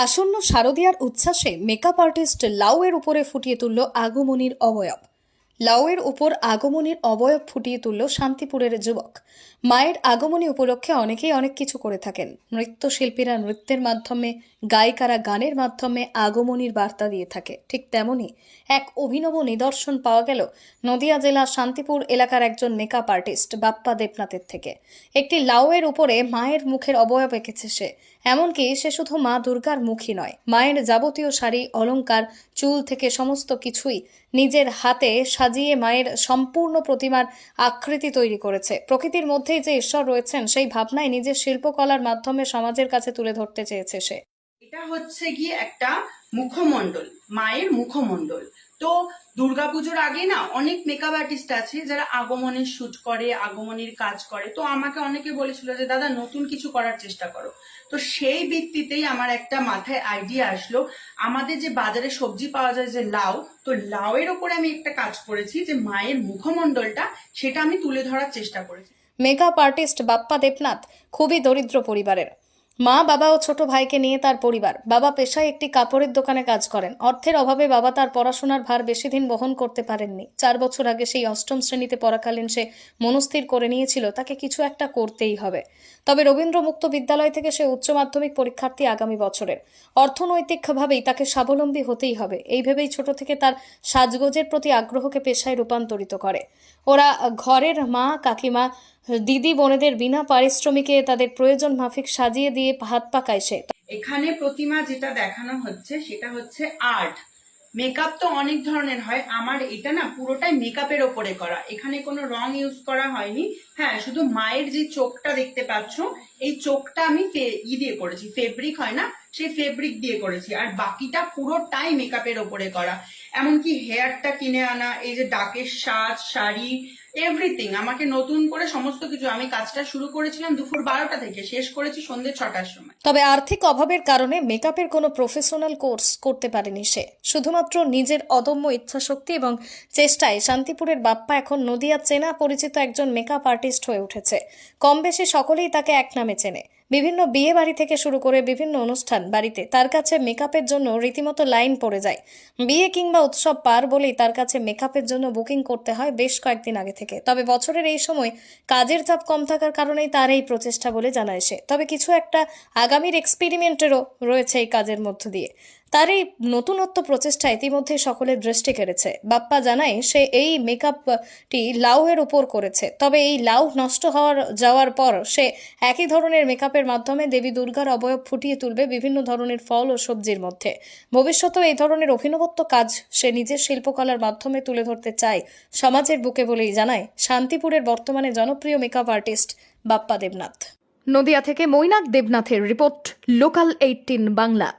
আসন্ন শারদীয়ার উচ্ছ্বাসে makeup artist লাউয়ের উপরে ফুটিয়ে তুলল আগমনীর অবয়ব। লাউয়ের উপর আগমনীর অবয়ব ফুটিয়ে তুলল শান্তিপুরের যুবক। মায়ের আগমনী উপলক্ষে অনেকেই অনেক কিছু করে থাকেন। নৃত্যশিল্পীরা নৃত্যের মাধ্যমে, গায়িকারা গানের মাধ্যমে আগমনীর বার্তা দিয়ে থাকে। ঠিক তেমনই এক অভিনব নিদর্শন পাওয়া গেল নদিয়া জেলার শান্তিপুর এলাকার একজন মেকআপ আর্টিস্ট বাপ্পা দেবনাথের থেকে। একটি লাউয়ের উপরে মায়ের মুখের অবয়ব এঁকেছে সে। এমনকি সে শুধু মা দুর্গার মুখই নয়, মায়ের যাবতীয় শাড়ি, অলংকার, চুল থেকে সমস্ত কিছুই নিজের হাতে সাজিয়ে মায়ের সম্পূর্ণ প্রতিমার আকৃতি তৈরি করেছে। প্রকৃতির মধ্যেই যে ঈশ্বর রয়েছেন সেই ভাবনায় নিজের শিল্পকলার মাধ্যমে সমাজের কাছে তুলে ধরতে চেয়েছে সে। এটা হচ্ছে গিয়ে একটা মুখমণ্ডল, মায়ের মুখমণ্ডল। তো দুর্গাপুজোর আগে না অনেক মেকআপ আর্টিস্ট আছে যারা আগমনের শুট করে, আগমনের কাজ করে। তো আমাকে অনেকে বলেছিল যে দাদা নতুন কিছু করার চেষ্টা করো। তো সেই ভিত্তিতেই আমার একটা মাথায় আইডিয়া আসলো, আমাদের যে বাজারে সবজি পাওয়া যায় যে লাউ, তো লাউয়ের ওপরে আমি একটা কাজ করেছি যে মায়ের মুখমণ্ডলটা সেটা আমি তুলে ধরার চেষ্টা করেছি। মেকআপ আর্টিস্ট বাপ্পা দেবনাথ খুবই দরিদ্র পরিবারের। মা, বাবা ও ছোট ভাইকে নিয়ে তার পরিবার। বাবা পেশায় একটি কাপড়ের দোকানে কাজ করেন। অর্থের অভাবে বাবা তার পড়াশোনার ভার বেশি দিন বহন করতে পারেননি। 4 বছর আগে সেই 8ম শ্রেণীতে পড়াকালীন সে মনস্থির করে নিয়েছিল তাকে কিছু একটা করতেই হবে। তবে রবীন্দ্র মুক্ত বিদ্যালয় থেকে সে উচ্চ মাধ্যমিক পরীক্ষার্থী আগামী বছরের। অর্থনৈতিকভাবেই তাকে স্বাবলম্বী হতেই হবে, এই ভেবেই ছোট থেকে তার সাজগোজের প্রতি আগ্রহকে পেশায় রূপান্তরিত করে। ওরা ঘরের মা, কাকিমা, দিদি, বোনেদের বিনা পারিশ্রমিকে তাদের প্রয়োজন মাফিক সাজিয়ে দিয়ে হাত পাকায় সে। এখানে প্রতিমা যেটা দেখানো হচ্ছে সেটা হচ্ছে আর্ট। মেকআপ তো অনেক ধরনের হয়, আমার এটা না পুরোটাই মেকআপের ওপরে করা। এখানে কোনো রং ইউজ করা হয়নি। হ্যাঁ, শুধু মায়ের যে চোখটা দেখতে পাচ্ছ, এই চোখটা আমি দিয়ে করেছি, ফেব্রিক হয় না, সেই ফেব্রিক দিয়ে করেছি। আর বাকিটা পুরোটাই মেকআপের ওপরে করা। এমনকি হেয়ারটা কিনে আনা, এই যে ডাকের সাজ, শাড়ি, এভরিথিং আমাকে নতুন করে সমস্ত কিছু। আমি কাজটা শুরু করেছিলাম দুপুর 12টা থেকে, শেষ করেছি সন্ধ্যে 6টার সময়। তবে আর্থিক অভাবের কারণে মেকআপের কোনো প্রফেশনাল কোর্স করতে পারেনি সে। শুধুমাত্র নিজের অদম্য ইচ্ছাশক্তি এবং চেষ্টায় শান্তিপুরের বাপ্পা এখন নদিয়া চেনা পরিচিত একজন মেকআপ আর্টিস্ট হয়ে উঠেছে। কম বেশি সকলেই তাকে এক নামে চেনে। বিভিন্ন বিয়ে বাড়ি থেকে শুরু করে বিভিন্ন অনুষ্ঠান বাড়িতে তার কাছে মেকআপের জন্য রীতিমতো লাইন পড়ে যায়। বিয়ে কিংবা উৎসব পার বলেই তার কাছে মেকআপের জন্য বুকিং করতে হয় বেশ কয়েকদিন আগে থেকে। তবে বছরের এই সময় কাজের চাপ কম থাকার কারণেই তার এই প্রচেষ্টা বলে জানায় সে। তবে কিছু একটা আগামীর এক্সপেরিমেন্টেরও রয়েছে এই কাজের মধ্য দিয়ে। তার এই নতুনত্ব প্রচেষ্টা ইতিমধ্যে সকলের দৃষ্টি কেড়েছে। বাপ্পা জানায় সে এই মেকআপটি লাউয়ের উপর করেছে। তবে এই লাউ নষ্ট যাওয়ার পর সে একই ধরনের মেকআপের মাধ্যমে দেবী দুর্গার অবয়ব ফুটিয়ে তুলবে বিভিন্ন ধরনের ফল ও সবজির মধ্যে। ভবিষ্যতেও এই ধরনের অভিনবত্ব কাজ সে নিজের শিল্পকলার মাধ্যমে তুলে ধরতে চায় সমাজের বুকে বলেই জানায় শান্তিপুরের বর্তমানে জনপ্রিয় মেকআপ আর্টিস্ট বাপ্পা দেবনাথ। নদিয়া থেকে মৈনাক দেবনাথের রিপোর্ট, লোকাল 18 বাংলা।